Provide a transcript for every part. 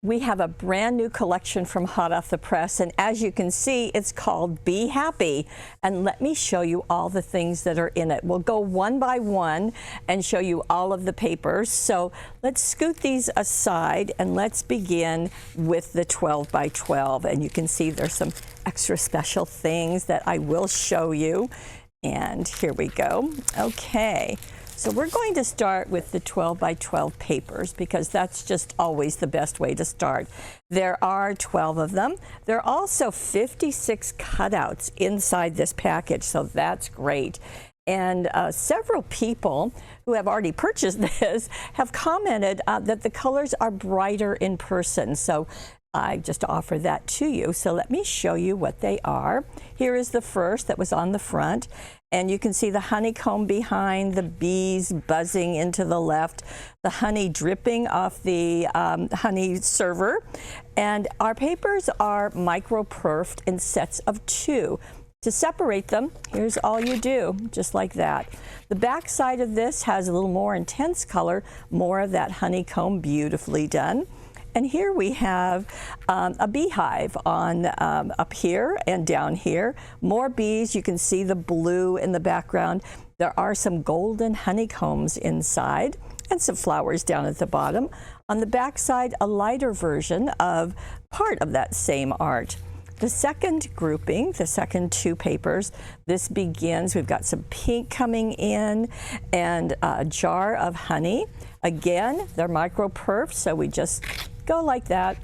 We have a brand new collection from hot off the press, and as you can see, it's called Be Happy. And let me show you all the things that are in it. We'll go one by one and show you all of the papers. So let's scoot these aside and let's begin with the 12 by 12. And you can see there's some extra special things that I will show you. And here we go. Okay. So we're going to start with the 12 by 12 papers because that's just always the best way to start. There are 12 of them. There are also 56 cutouts inside this package, so that's great. And several people who have already purchased this have commented that the colors are brighter in person. So I just offer that to you. So let me show you what they are. Here is the first that was on the front. And you can see the honeycomb behind, the bees buzzing into the left, the honey dripping off the honey server. And our papers are micro-perfed in sets of 2. To separate them, here's all you do, just like that. The back side of this has a little more intense color, more of that honeycomb, beautifully done. And here we have a beehive on up here and down here. More bees. You can see the blue in the background. There are some golden honeycombs inside and some flowers down at the bottom. On the back side, a lighter version of part of that same art. The second grouping, the second 2 papers, this begins, we've got some pink coming in and a jar of honey. Again, they're micro-perfed, so we just go like that.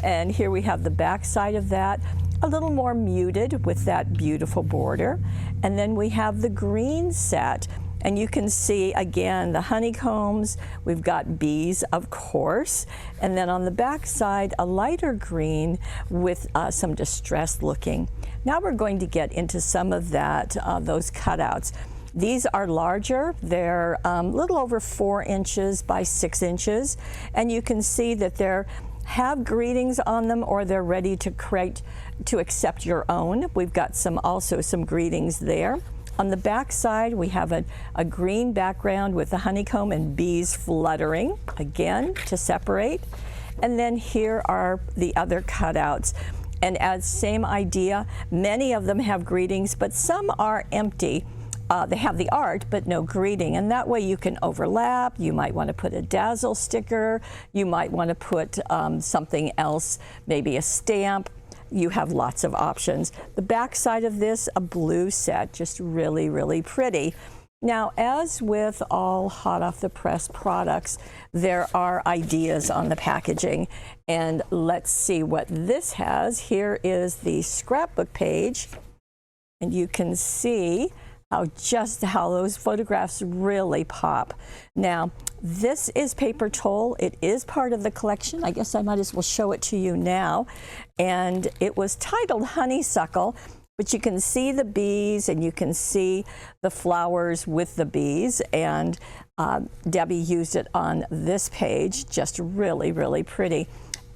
And here we have the back side of that, a little more muted with that beautiful border. And then we have the green set. And you can see, again, the honeycombs. We've got bees, of course. And then on the back side, a lighter green with some distressed looking. Now we're going to get into some of that, those cutouts. These are larger. They're a little over 4 inches by 6 inches. And you can see that they have greetings on them, or they're ready to accept your own. We've got also some greetings there. On the back side, we have a green background with the honeycomb and bees fluttering, again, to separate. And then here are the other cutouts. And as same idea, many of them have greetings, but some are empty. They have the art, but no greeting. And that way you can overlap. You might want to put a dazzle sticker. You might want to put something else, maybe a stamp. You have lots of options. The back side of this, a blue set, just really, really pretty. Now, as with all hot off the press products, there are ideas on the packaging. And let's see what this has. Here is the scrapbook page. And you can see how those photographs really pop. Now, this is paper toll. It is part of the collection. I guess I might as well show it to you now. And it was titled Honeysuckle, but you can see the bees and you can see the flowers with the bees. And Debbie used it on this page, just really, really pretty.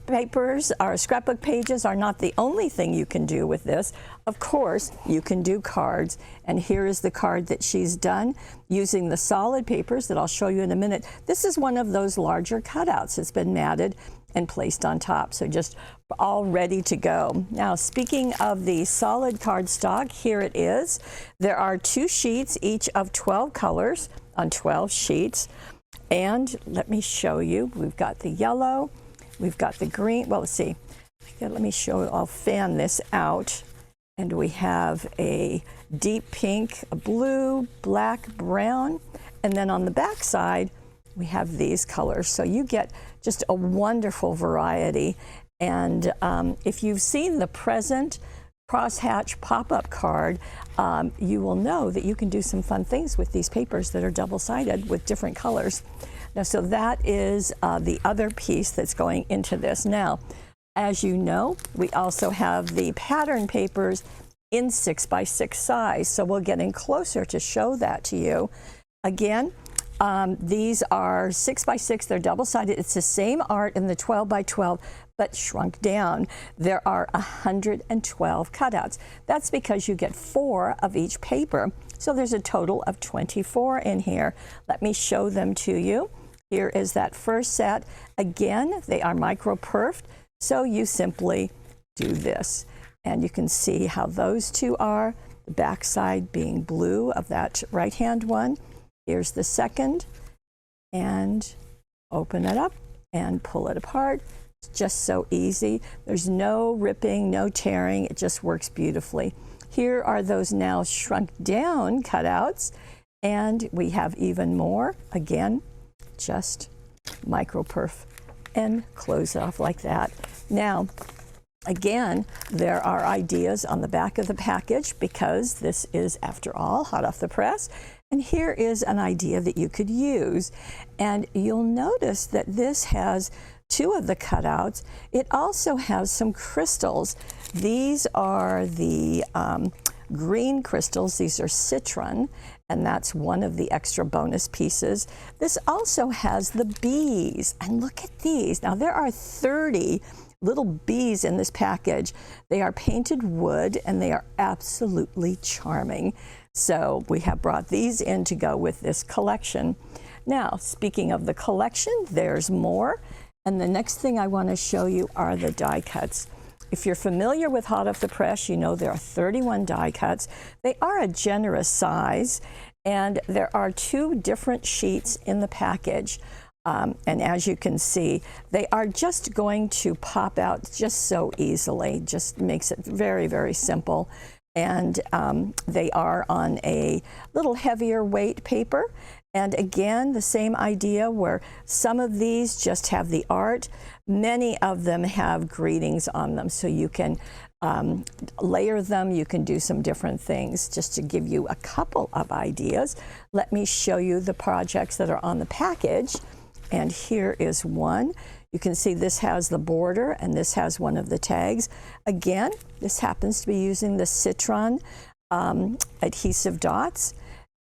Scrapbook pages are not the only thing you can do with this. Of course, you can do cards, and here is the card that she's done using the solid papers that I'll show you in a minute. This is one of those larger cutouts. It's been matted and placed on top, so just all ready to go. Now, speaking of the solid cardstock, here it is. There are 2 sheets, each of 12 colors on 12 sheets. And let me show you. We've got the yellow. We've got the green. Well, let's see. Let me show you. I'll fan this out. And we have a deep pink, a blue, black, brown. And then on the back side, we have these colors. So you get just a wonderful variety. And if you've seen the present crosshatch pop-up card, you will know that you can do some fun things with these papers that are double-sided with different colors. Now, so that is the other piece that's going into this. Now, as you know, we also have the pattern papers in 6 by 6 size. So we'll get in closer to show that to you. Again, these are 6 by 6. They're double-sided. It's the same art in the 12 by 12, but shrunk down. There are 112 cutouts. That's because you get 4 of each paper. So there's a total of 24 in here. Let me show them to you. Here is that first set. Again, they are micro-perfed, so you simply do this. And you can see how those two are, the back side being blue of that right-hand one. Here's the second, and open it up and pull it apart. It's just so easy. There's no ripping, no tearing. It just works beautifully. Here are those now shrunk down cutouts, and we have even more. Again, just micro-perf and close it off like that. Now, again, there are ideas on the back of the package because this is, after all, hot off the press. And here is an idea that you could use. And you'll notice that this has two of the cutouts. It also has some crystals. These are the green crystals. These are citron, and that's one of the extra bonus pieces. This also has the bees, and look at these. Now there are 30 little bees in this package. They are painted wood, and they are absolutely charming. So we have brought these in to go with this collection. Now, speaking of the collection, there's more. And the next thing I want to show you are the die cuts. If you're familiar with hot off the press, you know there are 31 die cuts. They are a generous size, and there are 2 different sheets in the package. And as you can see, they are just going to pop out just so easily. Just makes it very, very simple. And they are on a little heavier weight paper. And again, the same idea where some of these just have the art. Many of them have greetings on them, so you can layer them. You can do some different things. Just to give you a couple of ideas, let me show you the projects that are on the package. And here is one. You can see this has the border, and this has one of the tags. Again, this happens to be using the citron adhesive dots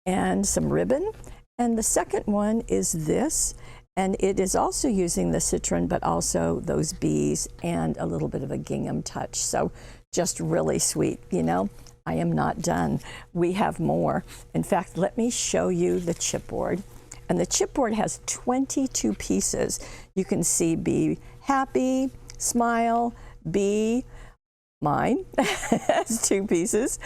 and some ribbon. And the second one is this, and it is also using the citron, but also those bees and a little bit of a gingham touch. So just really sweet. You know, I am not done. We have more. In fact, let me show you the chipboard. And the chipboard has 22 pieces. You can see Be Happy, Smile, Be, mine has 2 pieces.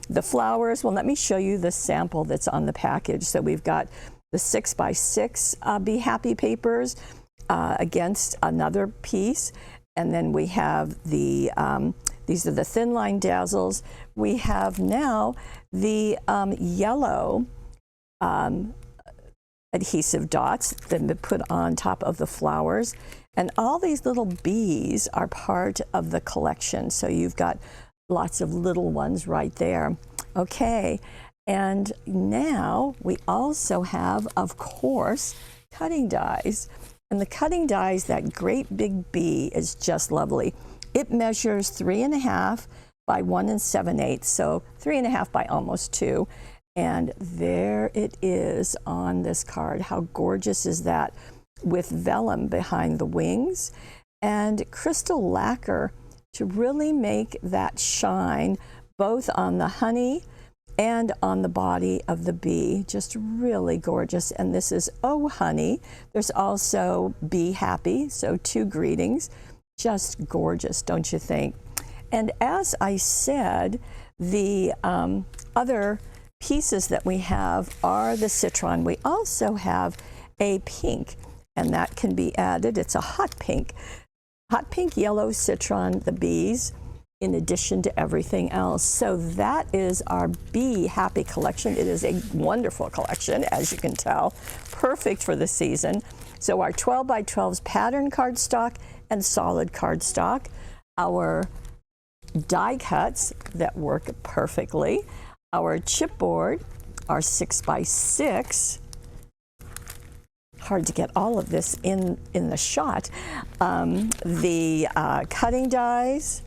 The flowers, well, let me show you the sample that's on the package. So we've got the 6x6 Be Happy papers against another piece. And then we have the, these are the thin line dazzles. We have now the yellow adhesive dots that have been put on top of the flowers. And all these little bees are part of the collection. So you've got lots of little ones right there. Okay, and now we also have, of course, cutting dies. And the cutting dies, that great big bee is just lovely. It measures 3.5 by 1 7/8, so 3.5 by almost 2. And there it is on this card. How gorgeous is that? With vellum behind the wings and crystal lacquer to really make that shine both on the honey and on the body of the bee. Just really gorgeous. And this is Oh Honey. There's also Be Happy, so 2 greetings. Just gorgeous, don't you think? And as I said, the other pieces that we have are the citron. We also have a pink, and that can be added. It's a hot pink yellow citron, the bees, in addition to everything else. So that is our Be Happy collection. It is a wonderful collection, as you can tell, perfect for the season. So our 12 by 12s pattern cardstock and solid cardstock, our die cuts that work perfectly, our chipboard, our 6 by 6. Hard to get all of this in the shot. The cutting dies,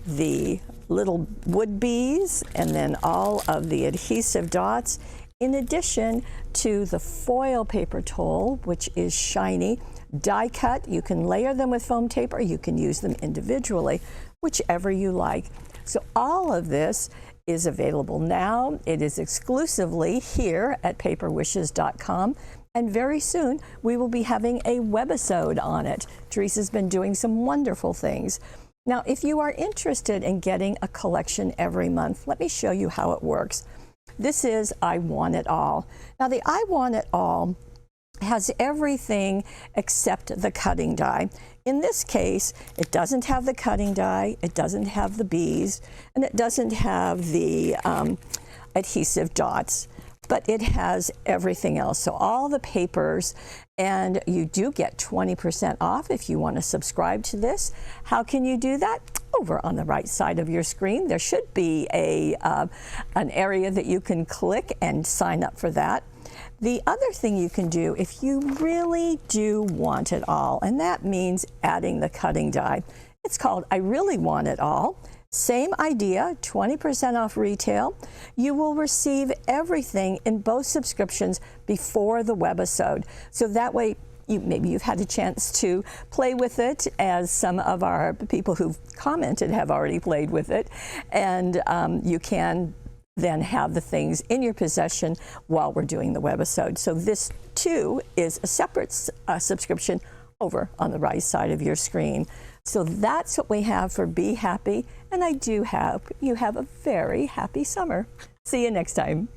the little wood bees, and then all of the adhesive dots, in addition to the foil paper towel, which is shiny. Die cut, you can layer them with foam tape or you can use them individually, whichever you like. So all of this is available now. It is exclusively here at paperwishes.com. And very soon, we will be having a webisode on it. Teresa's been doing some wonderful things. Now, if you are interested in getting a collection every month, let me show you how it works. This is I Want It All. Now, the I Want It All has everything except the cutting die. In this case, it doesn't have the cutting die, it doesn't have the bees, and it doesn't have the adhesive dots, but it has everything else. So all the papers, and you do get 20% off if you want to subscribe to this. How can you do that? Over on the right side of your screen, there should be an area that you can click and sign up for that. The other thing you can do if you really do want it all, and that means adding the cutting die. It's called I Really Want It All. Same idea, 20% off retail. You will receive everything in both subscriptions before the webisode. So that way, maybe you've had a chance to play with it, as some of our people who've commented have already played with it. And you can then have the things in your possession while we're doing the webisode. So this too is a separate subscription over on the right side of your screen. So that's what we have for Be Happy, and I do hope you have a very happy summer. See you next time.